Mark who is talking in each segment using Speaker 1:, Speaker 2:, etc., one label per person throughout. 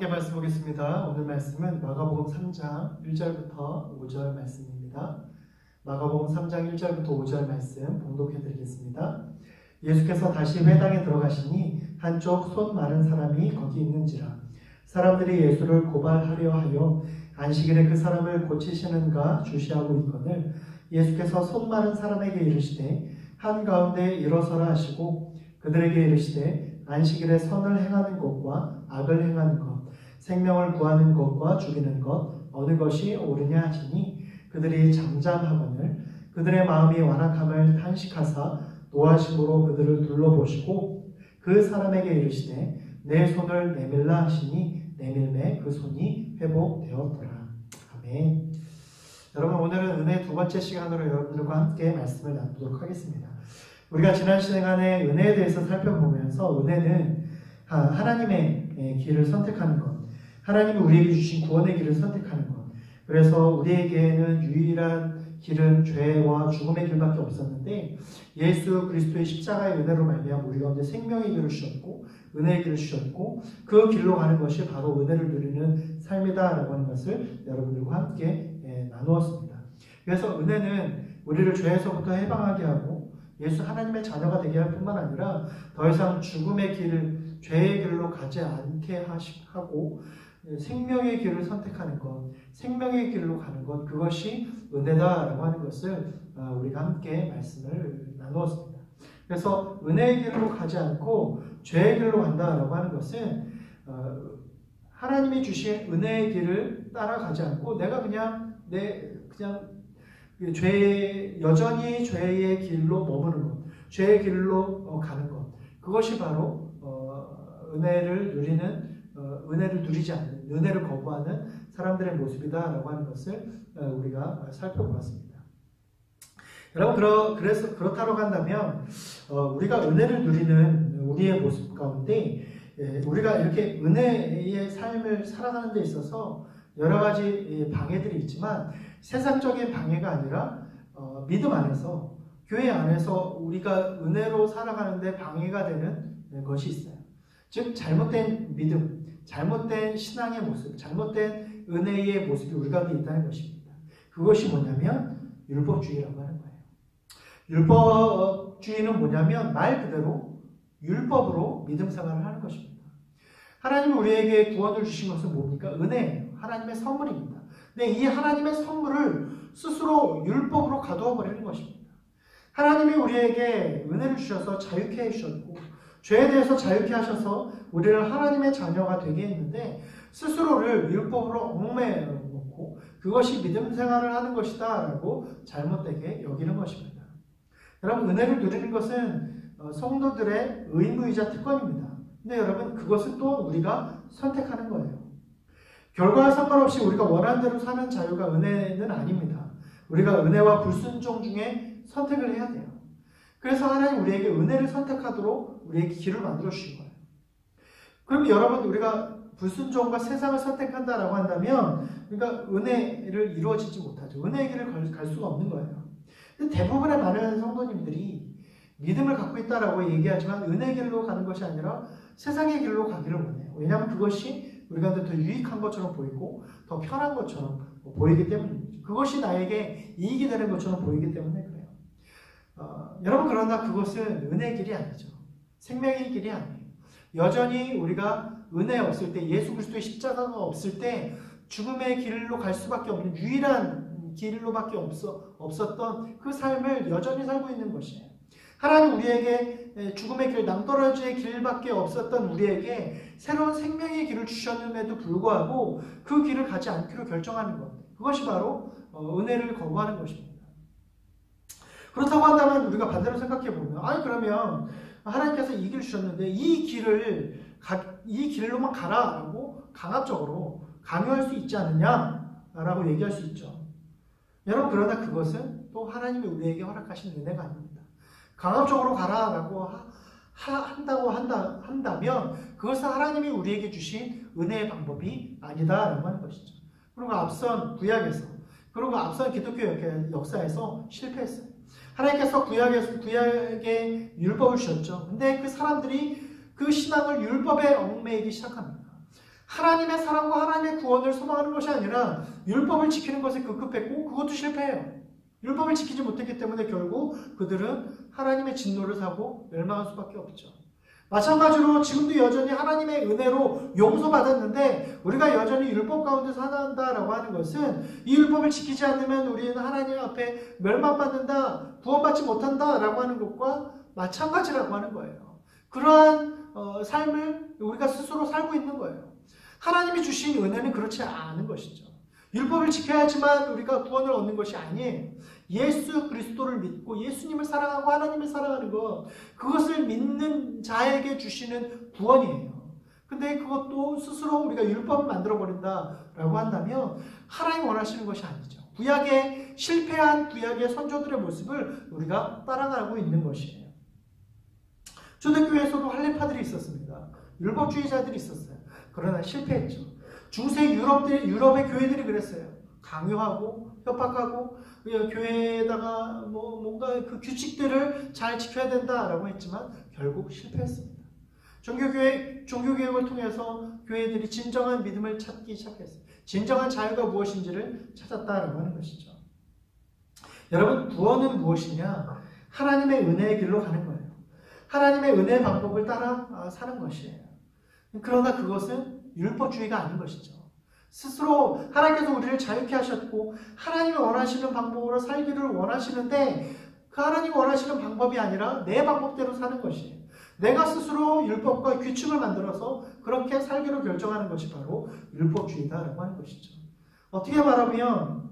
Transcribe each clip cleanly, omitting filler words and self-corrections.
Speaker 1: 함께 말씀 보겠습니다. 오늘 말씀은 마가복음 3장 1절부터 5절 말씀입니다. 마가복음 3장 1절부터 5절 말씀 봉독해 드리겠습니다. 예수께서 다시 회당에 들어가시니 한쪽 손 마른 사람이 거기 있는지라. 사람들이 예수를 고발하려 하여 안식일에 그 사람을 고치시는가 주시하고 있거늘 예수께서 손 마른 사람에게 이르시되 한가운데 일어서라 하시고 그들에게 이르시되 안식일에 선을 행하는 것과 악을 행하는 것, 생명을 구하는 것과 죽이는 것 어느 것이 옳으냐 하시니 그들이 잠잠하거늘 그들의 마음이 완악함을 탄식하사 노하심으로 그들을 둘러보시고 그 사람에게 이르시되 내 손을 내밀라 하시니 내밀매 그 손이 회복되었더라. 아멘. 여러분, 오늘은 은혜 두 번째 시간으로 여러분들과 함께 말씀을 나누도록 하겠습니다. 우리가 지난 시간에 은혜에 대해서 살펴보면서 은혜는 하나님의 길을 선택하는 것, 하나님이 우리에게 주신 구원의 길을 선택하는 것, 그래서 우리에게는 유일한 길은 죄와 죽음의 길밖에 없었는데 예수 그리스도의 십자가의 은혜로 말미암아 우리 가운데 생명의 길을 주셨고 은혜의 길을 주셨고 그 길로 가는 것이 바로 은혜를 누리는 삶이다라고 하는 것을 여러분들과 함께 나누었습니다. 그래서 은혜는 우리를 죄에서부터 해방하게 하고 예수 하나님의 자녀가 되게 할 뿐만 아니라 더 이상 죽음의 길, 죄의 길로 가지 않게 하고 생명의 길을 선택하는 것, 생명의 길로 가는 것, 그것이 은혜다라고 하는 것을 우리가 함께 말씀을 나누었습니다. 그래서 은혜의 길로 가지 않고 죄의 길로 간다라고 하는 것은 하나님이 주신 은혜의 길을 따라가지 않고 내가 그냥 여전히 죄의 길로 머무는 것, 죄의 길로 가는 것, 그것이 바로 은혜를 누리지 않는, 은혜를 거부하는 사람들의 모습이다라고 하는 것을 우리가 살펴보았습니다. 여러분, 그래서 그렇다고 한다면 우리가 은혜를 누리는 우리의 모습 가운데 우리가 이렇게 은혜의 삶을 살아가는 데 있어서 여러 가지 방해들이 있지만 세상적인 방해가 아니라 믿음 안에서, 교회 안에서 우리가 은혜로 살아가는데 방해가 되는 것이 있어요. 즉 잘못된 믿음, 잘못된 신앙의 모습, 잘못된 은혜의 모습이 우리 가운데 있다는 것입니다. 그것이 뭐냐면 율법주의라고 하는 거예요. 율법주의는 뭐냐면 말 그대로 율법으로 믿음 생활을 하는 것입니다. 하나님이 우리에게 구원을 주신 것은 뭡니까? 은혜예요. 하나님의 선물입니다. 근데 이 하나님의 선물을 스스로 율법으로 가두어 버리는 것입니다. 하나님이 우리에게 은혜를 주셔서 자유케 해주셨고 죄에 대해서 자유케 하셔서 우리를 하나님의 자녀가 되게 했는데 스스로를 율법으로 얽매여 놓고 그것이 믿음 생활을 하는 것이다 라고 잘못되게 여기는 것입니다. 여러분, 은혜를 누리는 것은 성도들의 의무이자 특권입니다. 근데 여러분, 그것은 또 우리가 선택하는 거예요. 결과와 상관없이 우리가 원하는 대로 사는 자유가 은혜는 아닙니다. 우리가 은혜와 불순종 중에 선택을 해야 돼요. 그래서 하나님 우리에게 은혜를 선택하도록 우리에게 길을 만들어 주신 거예요. 그럼 여러분, 우리가 불순종과 세상을 선택한다라고 한다면 우리가 은혜를 이루어지지 못하죠. 은혜의 길을 갈 수가 없는 거예요. 근데 대부분의 많은 성도님들이 믿음을 갖고 있다라고 얘기하지만 은혜의 길로 가는 것이 아니라 세상의 길로 가기를 원해요. 왜냐하면 그것이 우리가 더 유익한 것처럼 보이고 더 편한 것처럼 보이기 때문입니다. 그것이 나에게 이익이 되는 것처럼 보이기 때문에 그래요. 여러분, 그러나 그것은 은혜의 길이 아니죠. 생명의 길이 아니에요. 여전히 우리가 은혜 없을 때, 예수 그리스도의 십자가가 없을 때 죽음의 길로 갈 수밖에 없는 유일한 길로밖에 없었던 그 삶을 여전히 살고 있는 것이에요. 하나님 우리에게 죽음의 길, 낭떠러지의 길밖에 없었던 우리에게 새로운 생명의 길을 주셨음에도 불구하고 그 길을 가지 않기로 결정하는 것, 그것이 바로 은혜를 거부하는 것입니다. 그렇다고 한다면 우리가 반대로 생각해보면 그러면 하나님께서 이 길을 주셨는데 이 길로만 가라라고 강압적으로 강요할 수 있지 않느냐라고 얘기할 수 있죠. 여러분, 그러나 그것은 또 하나님이 우리에게 허락하신 은혜가 아닙니다. 강압적으로 가라라고 한다면 그것은 하나님이 우리에게 주신 은혜의 방법이 아니다라고 하는 것이죠. 그리고 앞선 구약에서, 그리고 앞선 기독교 역사에서 실패했어요. 하나님께서 구약에 율법을 주셨죠. 근데 그 사람들이 그 신앙을 율법에 얽매이기 시작합니다. 하나님의 사랑과 하나님의 구원을 소망하는 것이 아니라 율법을 지키는 것에 급급했고 그것도 실패해요. 율법을 지키지 못했기 때문에 결국 그들은 하나님의 진노를 사고 멸망할 수밖에 없죠. 마찬가지로 지금도 여전히 하나님의 은혜로 용서받았는데 우리가 여전히 율법 가운데 산다라고 하는 것은 이 율법을 지키지 않으면 우리는 하나님 앞에 멸망받는다, 구원받지 못한다라고 하는 것과 마찬가지라고 하는 거예요. 그러한 삶을 우리가 스스로 살고 있는 거예요. 하나님이 주신 은혜는 그렇지 않은 것이죠. 율법을 지켜야지만 우리가 구원을 얻는 것이 아니에요. 예수 그리스도를 믿고 예수님을 사랑하고 하나님을 사랑하는 것, 그것을 믿는 자에게 주시는 구원이에요. 근데 그것도 스스로 우리가 율법을 만들어버린다라고 한다면 하나님 원하시는 것이 아니죠. 구약의 실패한 구약의 선조들의 모습을 우리가 따라가고 있는 것이에요. 초대교회에서도 할례파들이 있었습니다. 율법주의자들이 있었어요. 그러나 실패했죠. 중세 유럽의 교회들이 그랬어요. 강요하고 협박하고 교회에다가 뭔가 그 규칙들을 잘 지켜야 된다라고 했지만 결국 실패했습니다. 종교개혁을 통해서 교회들이 진정한 믿음을 찾기 시작했어요. 진정한 자유가 무엇인지를 찾았다라고 하는 것이죠. 여러분, 구원은 무엇이냐? 하나님의 은혜의 길로 가는 거예요. 하나님의 은혜의 방법을 따라 사는 것이에요. 그러나 그것은 율법주의가 아닌 것이죠. 스스로 하나님께서 우리를 자유케 하셨고 하나님이 원하시는 방법으로 살기를 원하시는데 그 하나님이 원하시는 방법이 아니라 내 방법대로 사는 것이에요. 내가 스스로 율법과 규칙을 만들어서 그렇게 살기로 결정하는 것이 바로 율법주의다라고 하는 것이죠. 어떻게 말하면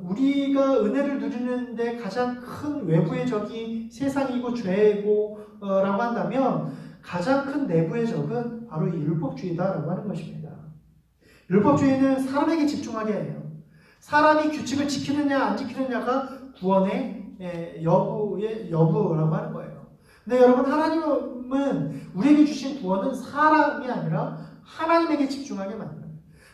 Speaker 1: 우리가 은혜를 누리는데 가장 큰 외부의 적이 세상이고 죄고 라고 한다면 가장 큰 내부의 적은 바로 이 율법주의다라고 하는 것입니다. 율법주의는 사람에게 집중하게 해요. 사람이 규칙을 지키느냐 안 지키느냐가 구원의 여부라고 하는 거예요. 근데 여러분, 하나님은 우리에게 주신 구원은 사람이 아니라 하나님에게 집중하게 만들어요.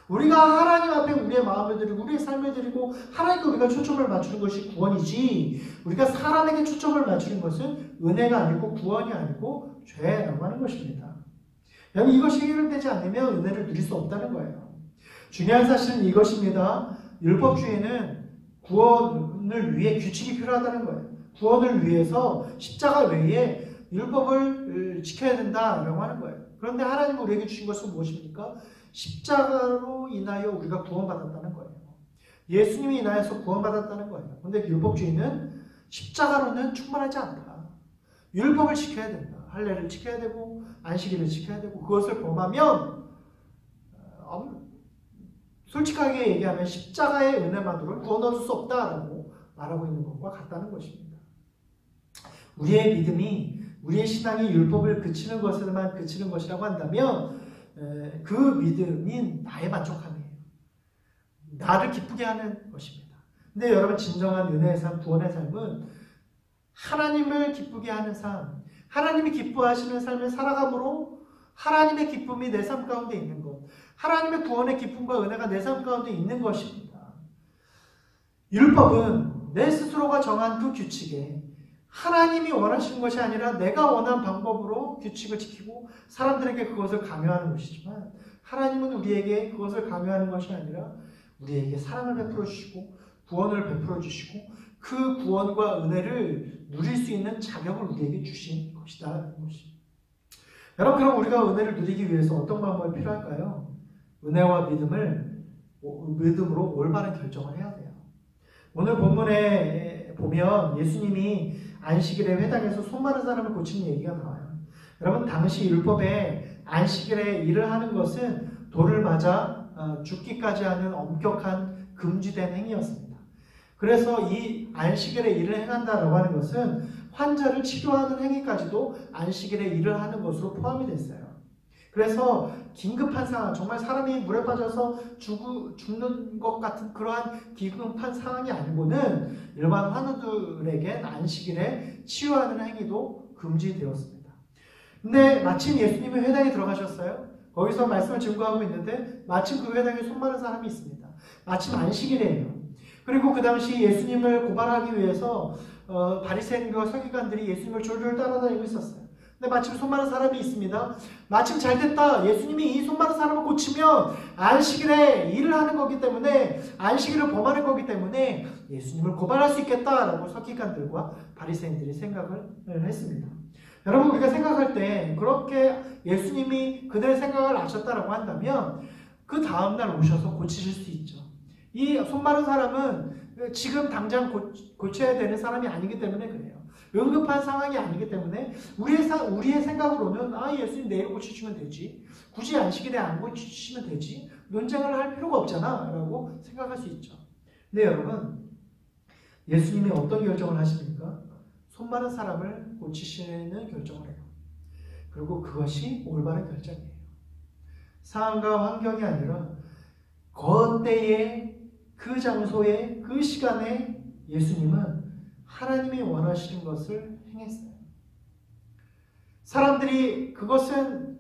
Speaker 1: 우리가 하나님 앞에 우리의 마음을 드리고 우리의 삶을 드리고 하나님께 우리가 초점을 맞추는 것이 구원이지, 우리가 사람에게 초점을 맞추는 것은 은혜가 아니고 구원이 아니고 죄라고 하는 것입니다. 여러분, 이것이 해결되지 않으면 은혜를 누릴 수 없다는 거예요. 중요한 사실은 이것입니다. 율법주의는 구원을 위해 규칙이 필요하다는 거예요. 구원을 위해서 십자가 외에 율법을 지켜야 된다라고 하는 거예요. 그런데 하나님은 우리에게 주신 것은 무엇입니까? 십자가로 인하여 우리가 구원받았다는 거예요. 예수님이 인하여서 구원받았다는 거예요. 그런데 율법주의는 십자가로는 충분하지 않다. 율법을 지켜야 된다. 할례를 지켜야 되고 안식일을 지켜야 되고 그것을 범하면 솔직하게 얘기하면 십자가의 은혜만으로 구원 얻을 수 없다라고 말하고 있는 것과 같다는 것입니다. 우리의 믿음이, 우리의 신앙이 율법을 그치는 것에만 그치는 것이라고 한다면 그 믿음이 나의 만족함이에요. 나를 기쁘게 하는 것입니다. 근데 여러분, 진정한 은혜의 삶, 구원의 삶은 하나님을 기쁘게 하는 삶, 하나님이 기뻐하시는 삶을 살아감으로 하나님의 기쁨이 내 삶 가운데 있는 것, 하나님의 구원의 기쁨과 은혜가 내 삶 가운데 있는 것입니다. 율법은 내 스스로가 정한 그 규칙에 하나님이 원하시는 것이 아니라 내가 원한 방법으로 규칙을 지키고 사람들에게 그것을 강요하는 것이지만, 하나님은 우리에게 그것을 강요하는 것이 아니라 우리에게 사랑을 베풀어 주시고 구원을 베풀어 주시고 그 구원과 은혜를 누릴 수 있는 자격을 우리에게 주신 것이다. 여러분, 그럼 우리가 은혜를 누리기 위해서 어떤 방법이 필요할까요? 은혜와 믿음으로 올바른 결정을 해야 돼요. 오늘 본문에 보면 예수님이 안식일에 회당에서 손 마른 사람을 고치는 얘기가 나와요. 여러분, 당시 율법에 안식일에 일을 하는 것은 돌을 맞아 죽기까지 하는 엄격한 금지된 행위였습니다. 그래서 이 안식일에 일을 행한다라고 하는 것은 환자를 치료하는 행위까지도 안식일에 일을 하는 것으로 포함이 됐어요. 그래서 긴급한 상황, 정말 사람이 물에 빠져서 죽는 것 같은 그러한 긴급한 상황이 아니고는 일반 환우들에게 안식일에 치유하는 행위도 금지되었습니다. 근데 마침 예수님이 회당에 들어가셨어요. 거기서 말씀을 증거하고 있는데 마침 그 회당에 손 마른 사람이 있습니다. 마침 안식일이에요. 그리고 그 당시 예수님을 고발하기 위해서 바리새인과 서기관들이 예수님을 졸졸 따라다니고 있었어요. 근데 마침 손 마른 사람이 있습니다. 마침 잘 됐다. 예수님이 이 손 마른 사람을 고치면 안식일에 일을 하는 거기 때문에, 안식일을 범하는 거기 때문에 예수님을 고발할 수 있겠다라고 서기관들과 바리새인들이 생각을 했습니다. 여러분, 우리가 생각할 때 그렇게 예수님이 그들의 생각을 아셨다라고 한다면 그 다음날 오셔서 고치실 수 있죠. 이 손 마른 사람은 지금 당장 고쳐야 되는 사람이 아니기 때문에 그래요. 응급한 상황이 아니기 때문에 우리의 생각으로는 예수님 내일 고치시면 되지, 굳이 안식일에 안 고치시면 되지, 논쟁을 할 필요가 없잖아 라고 생각할 수 있죠. 근데 여러분, 예수님이 어떤 결정을 하십니까? 손 마른 사람을 고치시는 결정을 해요. 그리고 그것이 올바른 결정이에요. 상황과 환경이 아니라 그때에, 그 장소에, 그 시간에 예수님은 하나님이 원하시는 것을 행했어요. 사람들이 그것은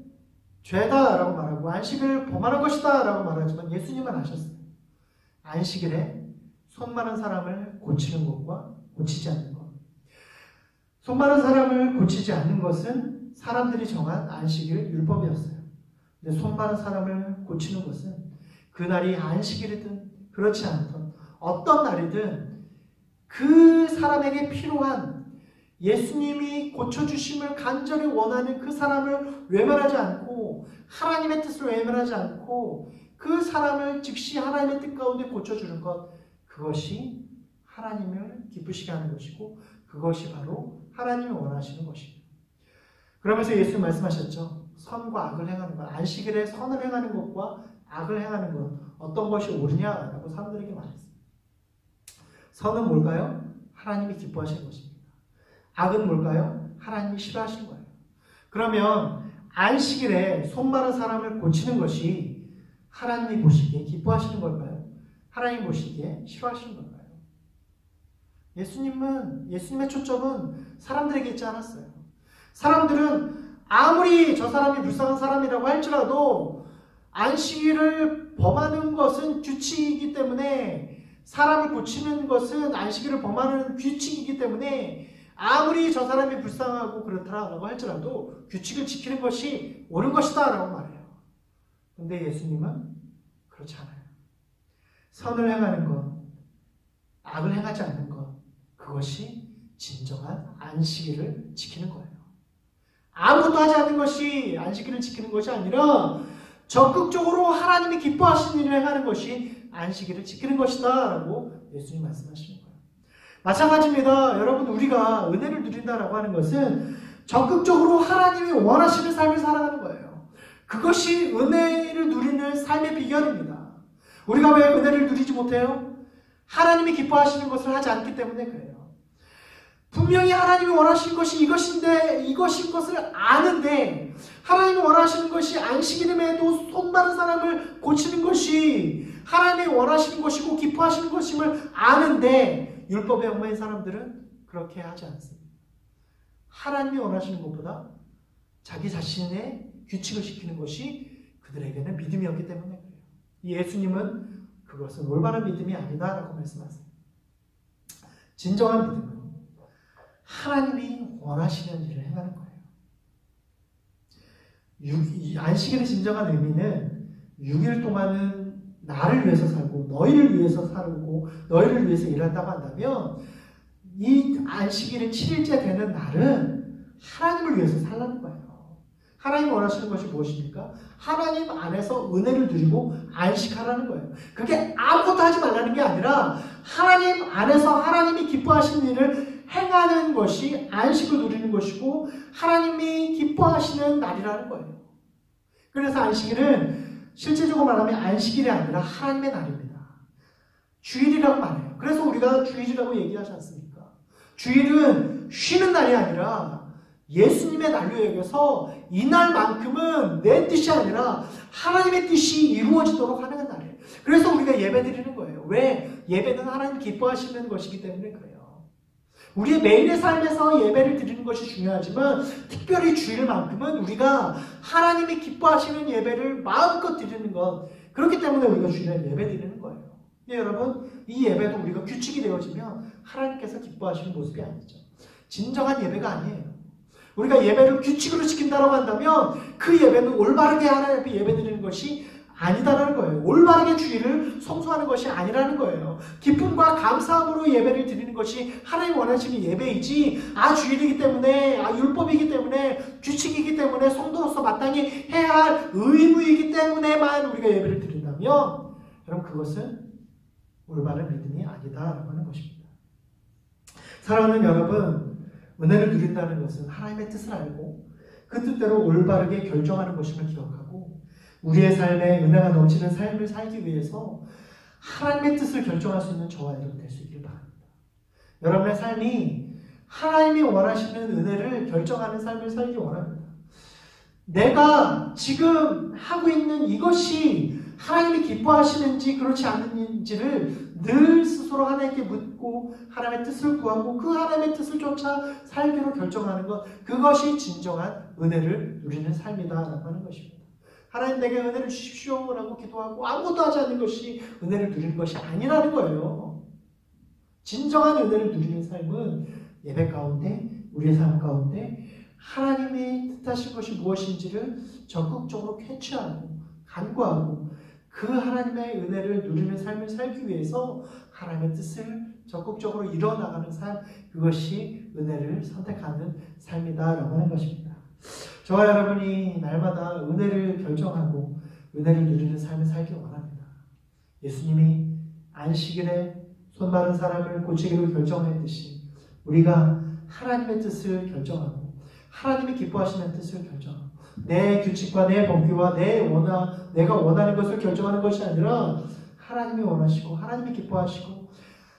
Speaker 1: 죄다라고 말하고 안식을 범하는 것이다 라고 말하지만 예수님은 아셨어요. 안식일에 손 마른 사람을 고치는 것과 고치지 않는 것. 손 마른 사람을 고치지 않는 것은 사람들이 정한 안식일 율법이었어요. 근데 손 마른 사람을 고치는 것은 그날이 안식일이든 그렇지 않던 어떤 날이든 그 사람에게 필요한, 예수님이 고쳐주심을 간절히 원하는 그 사람을 외면하지 않고, 하나님의 뜻을 외면하지 않고 그 사람을 즉시 하나님의 뜻 가운데 고쳐주는 것, 그것이 하나님을 기쁘시게 하는 것이고 그것이 바로 하나님이 원하시는 것이에요. 그러면서 예수님 말씀하셨죠. 선과 악을 행하는 것, 안식일에 선을 행하는 것과 악을 행하는 것, 어떤 것이 옳으냐라고 사람들에게 말했어요. 선은 뭘까요? 하나님이 기뻐하시는 것입니다. 악은 뭘까요? 하나님이 싫어하시는 거예요. 그러면 안식일에 손 마른 사람을 고치는 것이 하나님이 보시기에 기뻐하시는 걸까요? 하나님이 보시기에 싫어하시는 걸까요? 예수님의 초점은 사람들에게 있지 않았어요. 사람들은 아무리 저 사람이 불쌍한 사람이라고 할지라도 안식일을 범하는 것은 규칙이기 때문에, 사람을 고치는 것은 안식일을 범하는 규칙이기 때문에 아무리 저 사람이 불쌍하고 그렇다라고 할지라도 규칙을 지키는 것이 옳은 것이다 라고 말해요. 근데 예수님은 그렇지 않아요. 선을 행하는 것, 악을 행하지 않는 것, 그것이 진정한 안식일을 지키는 거예요. 아무것도 하지 않는 것이 안식일을 지키는 것이 아니라 적극적으로 하나님이 기뻐하시는 일을 행하는 것이 안식일을 지키는 것이다 라고 예수님 말씀하시는 거예요. 마찬가지입니다. 여러분, 우리가 은혜를 누린다라고 하는 것은 적극적으로 하나님이 원하시는 삶을 살아가는 거예요. 그것이 은혜를 누리는 삶의 비결입니다. 우리가 왜 은혜를 누리지 못해요? 하나님이 기뻐하시는 것을 하지 않기 때문에 그래요. 분명히 하나님이 원하시는 것이 이것인데, 이것인 것을 아는데, 하나님이 원하시는 것이 안식일임에도 손 마른 사람을 고치는 것이 하나님이 원하시는 것이고 기뻐하시는 것임을 아는데, 율법에 얽매인 사람들은 그렇게 하지 않습니다. 하나님이 원하시는 것보다 자기 자신의 규칙을 지키는 것이 그들에게는 믿음이었기 때문에 그래요. 예수님은 그것은 올바른 믿음이 아니다라고 말씀하세요. 진정한 믿음은 하나님이 원하시는 일을 행하는 거예요. 안식일의 진정한 의미는 6일 동안은 나를 위해서 살고 너희를 위해서 살고 너희를 위해서 일한다고 한다면, 이 안식일의 7일째 되는 날은 하나님을 위해서 살라는 거예요. 하나님이 원하시는 것이 무엇입니까? 하나님 안에서 은혜를 누리고 안식하라는 거예요. 그게 아무것도 하지 말라는 게 아니라 하나님 안에서 하나님이 기뻐하시는 일을 행하는 것이 안식을 누리는 것이고 하나님이 기뻐하시는 날이라는 거예요. 그래서 안식일은 실제적으로 말하면 안식일이 아니라 하나님의 날입니다. 주일이라고 말해요. 그래서 우리가 주일이라고 얘기하지 않습니까? 주일은 쉬는 날이 아니라 예수님의 날로 여겨서 이날만큼은 내 뜻이 아니라 하나님의 뜻이 이루어지도록 하는 날이에요. 그래서 우리가 예배 드리는 거예요. 왜? 예배는 하나님 기뻐하시는 것이기 때문에 그래요. 우리의 매일의 삶에서 예배를 드리는 것이 중요하지만 특별히 주일만큼은 우리가 하나님이 기뻐하시는 예배를 마음껏 드리는 것, 그렇기 때문에 우리가 주일에 예배 드리는 거예요. 근데 여러분, 이 예배도 우리가 규칙이 되어지면 하나님께서 기뻐하시는 모습이 아니죠. 진정한 예배가 아니에요. 우리가 예배를 규칙으로 지킨다고 한다면 그 예배는 올바르게 하나님 앞에 예배드리는 것이 아니다라는 거예요. 올바르게 주일을 성수하는 것이 아니라는 거예요. 기쁨과 감사함으로 예배를 드리는 것이 하나님 원하시는 예배이지, 주일이기 때문에, 율법이기 때문에, 규칙이기 때문에, 성도로서 마땅히 해야 할 의무이기 때문에만 우리가 예배를 드린다면, 여러분 그것은 올바른 믿음이 아니다라고 하는 것입니다. 사랑하는 여러분, 은혜를 누린다는 것은 하나님의 뜻을 알고 그 뜻대로 올바르게 결정하는 것임을 기억하고, 우리의 삶에 은혜가 넘치는 삶을 살기 위해서 하나님의 뜻을 결정할 수 있는 저와 여러분 될 수 있길 바랍니다. 여러분의 삶이 하나님이 원하시는 은혜를 결정하는 삶을 살기 원합니다. 내가 지금 하고 있는 이것이 하나님이 기뻐하시는지 그렇지 않은지를 늘 스스로 하나님께 묻고 하나님의 뜻을 구하고 그 하나님의 뜻을 쫓아 살기로 결정하는 것, 그것이 진정한 은혜를 누리는 삶이다라고 하는 것입니다. 하나님 내게 은혜를 주십시오 라고 기도하고 아무것도 하지 않는 것이 은혜를 누리는 것이 아니라는 거예요. 진정한 은혜를 누리는 삶은 예배 가운데, 우리의 삶 가운데 하나님이 뜻하신 것이 무엇인지를 적극적으로 캐치하고 간구하고 그 하나님의 은혜를 누리는 삶을 살기 위해서 하나님의 뜻을 적극적으로 이뤄나가는 삶, 그것이 은혜를 선택하는 삶이다라고 하는 것입니다. 저와 여러분이 날마다 은혜를 결정하고 은혜를 누리는 삶을 살기 원합니다. 예수님이 안식일에 손 마른 사람을 고치기로 결정했듯이 우리가 하나님의 뜻을 결정하고 하나님이 기뻐하시는 뜻을 결정하고 내 규칙과 내 법규와 내가 원하는 것을 결정하는 것이 아니라 하나님이 원하시고 하나님이 기뻐하시고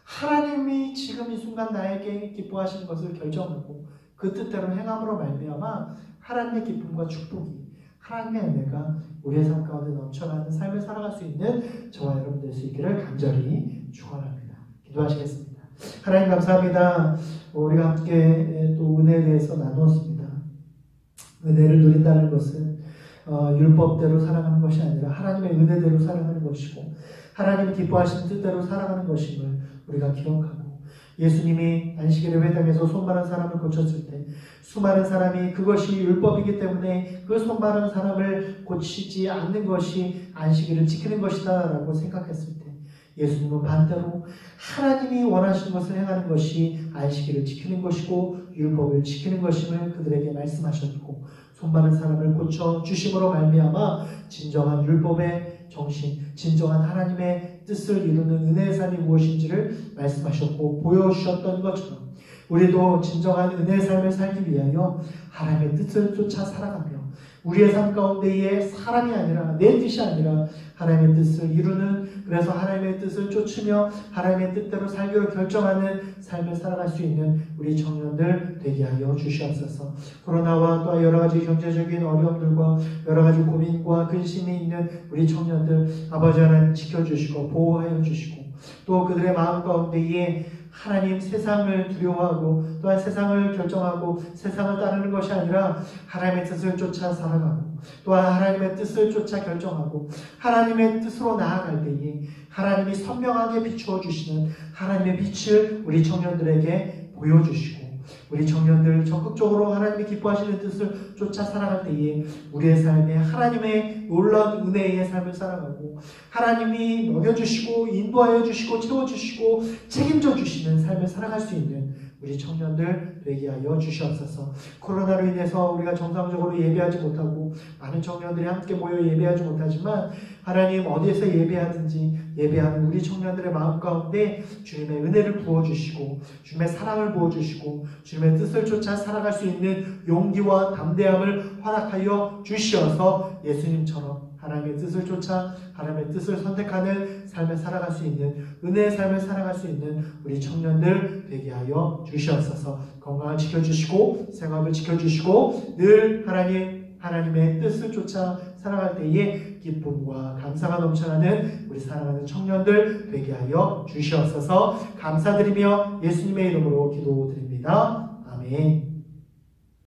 Speaker 1: 하나님이 지금 이 순간 나에게 기뻐하시는 것을 결정하고 그 뜻대로 행함으로 말미암아 하나님의 기쁨과 축복이, 하나님의 은혜가 우리의 삶 가운데 넘쳐나는 삶을 살아갈 수 있는 저와 여러분 될 수 있기를 간절히 축원합니다. 기도하시겠습니다. 하나님 감사합니다. 우리가 함께 또 은혜에 대해서 나누었습니다. 은혜를 누린다는 것은 율법대로 살아가는 것이 아니라 하나님의 은혜대로 살아가는 것이고 하나님이 기뻐하시는 뜻대로 살아가는 것임을 우리가 기억하고, 예수님이 안식일의 회당에서 손 마른 사람을 고쳤을 때 수많은 사람이 그것이 율법이기 때문에 그 손 마른 사람을 고치지 않는 것이 안식일을 지키는 것이다 라고 생각했을 때 예수님은 반대로 하나님이 원하시는 것을 행하는 것이 안식일을 지키는 것이고 율법을 지키는 것임을 그들에게 말씀하셨고, 손 마른 사람을 고쳐주심으로 말미암아 진정한 율법의 정신, 진정한 하나님의 뜻을 이루는 은혜의 삶이 무엇인지를 말씀하셨고 보여주셨던 것처럼 우리도 진정한 은혜의 삶을 살기 위하여 하나님의 뜻을 쫓아 살아가며 우리의 삶 가운데에 사람이 아니라 내 뜻이 아니라 하나님의 뜻을 이루는, 그래서 하나님의 뜻을 쫓으며 하나님의 뜻대로 살기로 결정하는 삶을 살아갈 수 있는 우리 청년들 되게 하여 주시옵소서. 코로나와 또 여러 가지 경제적인 어려움들과 여러 가지 고민과 근심이 있는 우리 청년들 아버지 하나님 지켜주시고 보호하여 주시고, 또 그들의 마음 가운데에 하나님 세상을 두려워하고 또한 세상을 결정하고 세상을 따르는 것이 아니라 하나님의 뜻을 쫓아 살아가고 또한 하나님의 뜻을 쫓아 결정하고 하나님의 뜻으로 나아갈 때에 하나님이 선명하게 비추어 주시는 하나님의 빛을 우리 청년들에게 보여주시고, 우리 청년들 적극적으로 하나님이 기뻐하시는 뜻을 쫓아 살아갈 때에 우리의 삶에 하나님의 놀라운 은혜의 삶을 살아가고 하나님이 먹여주시고 인도하여 주시고 채워주시고 책임져 주시는 삶을 살아갈 수 있는 우리 청년들 되게 하여 주시옵소서. 코로나로 인해서 우리가 정상적으로 예배하지 못하고 많은 청년들이 함께 모여 예배하지 못하지만 하나님 어디에서 예배하든지 예배하는 우리 청년들의 마음 가운데 주님의 은혜를 부어주시고 주님의 사랑을 부어주시고 주님의 뜻을 쫓아 살아갈 수 있는 용기와 담대함을 허락하여 주시어서 예수님처럼 하나님의 뜻을 쫓아 하나님의 뜻을 선택하는 삶을 살아갈 수 있는 은혜의 삶을 살아갈 수 있는 우리 청년들 되게 하여 주시옵소서. 건강을 지켜주시고 생업을 지켜주시고 늘 하나님의 뜻을 쫓아 살아갈 때에 기쁨과 감사가 넘쳐나는 우리 사랑하는 청년들 되게 하여 주시옵소서. 감사드리며 예수님의 이름으로 기도드립니다. 아멘.